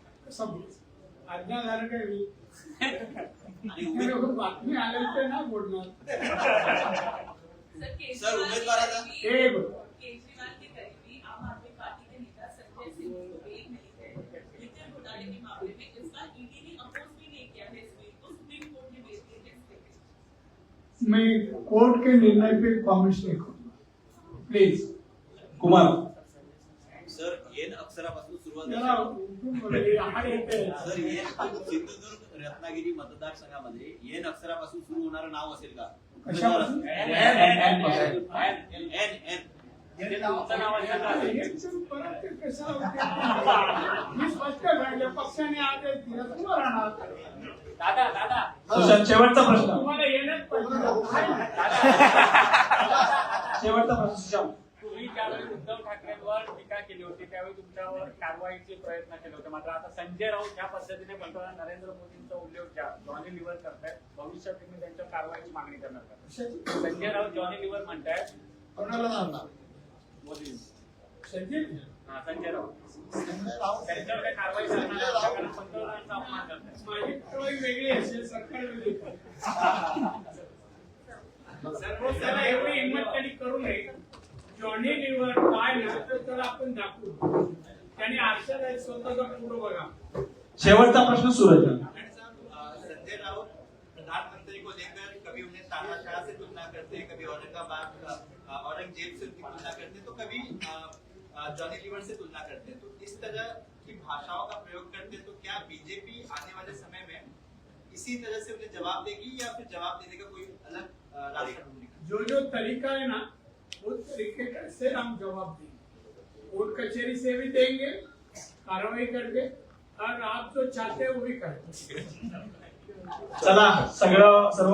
आज्ञाधारक आहे मी. बातमी आल्यानंतर ना बोलणार.
सर, उम्मीदवाराचा केजरीवाल के करीबी आम आदमी पार्टी के नेता संजय सिंह को बेल मिली है वित्तीय घोटाले के मामले में. इसका ईडी ने अपोज भी नहीं किया है इस बिल को. सुप्रीम कोर्ट ने बेल दी है इस बिल को.
मैं कोर्ट के निर्णय पे कॉमेंट्स नहीं करूंगा, प्लीज.
कुमार
सर, येन अक्षरापासून सुरुवात
जरा उठून बोला, हे आहार येते.
सर, येन सिंधुदुर्ग रत्नागिरी मतदारसंघामध्ये येन अक्षरापासून सुरू होणारं नाव असेल का?
कशापासून?
एन
तुमचं नाव असेल का?
इलेक्शन परत ते कशाला होते? मी स्पष्ट सांगितलं, पक्षाने आदेश दिला, तुम्ही राहणार.
दादा
सुशांत, शेवटचा प्रश्न.
तुम्हाला येणंच पाहिजे.
शेवटचा प्रश्न सुशांत.
तुम्ही ज्यावेळी उद्धव ठाकरेंवर टीका केली होती त्यावेळी तुमच्यावर कारवाईचे प्रयत्न केले होते. मात्र आता संजय राऊत ज्या पद्धतीने पंतप्रधान नरेंद्र मोदींचा उल्लेख जॉनी लिव्हर करतायत, भविष्यात तुम्ही त्यांच्या कारवाईची मागणी करणार का? संजय राऊत जॉनी लिव्हर म्हणतायत.
कोणाला जाणार?
मोदी
संजय
संजय राऊत
संजय राऊत
त्यांच्यावर काही कारवाई करणार नाही, कारण पंतप्रधानांचा अपमान करतायत.
माझी कारवाई वेगळी असेल, सरकार वेगळी. त्याला एवढी हिंमत त्यांनी करू नये. जॉनी लिव्हर काय ना तर त्याला आपण दाखवू. त्यांनी आरशात स्वतःचा पुढं बघा.
शेवटचा प्रश्न सूरज.
संजय राउत प्रधानमंत्री को लेकर कभी उन्हें तानाशाह से तुलना करते, कभी औरंगजेब से उनकी तुलना करते, तो कभी जॉनी लीवर से तुलना करते हैं. तो इस तरह की भाषाओं का प्रयोग करते हैं. तो क्या बीजेपी आने वाले समय में इसी तरह से उन्हें जवाब देगी या फिर जवाब देने का कोई अलग रास्ता ढूंढेगी?
जो तरीका है ना, उस तरीके से हम जवाब देंगे. कोर्ट कचहरी से भी देंगे कार्रवाई करके, और आप जो चाहते हैं वो भी करेंगे.
चला, सर्व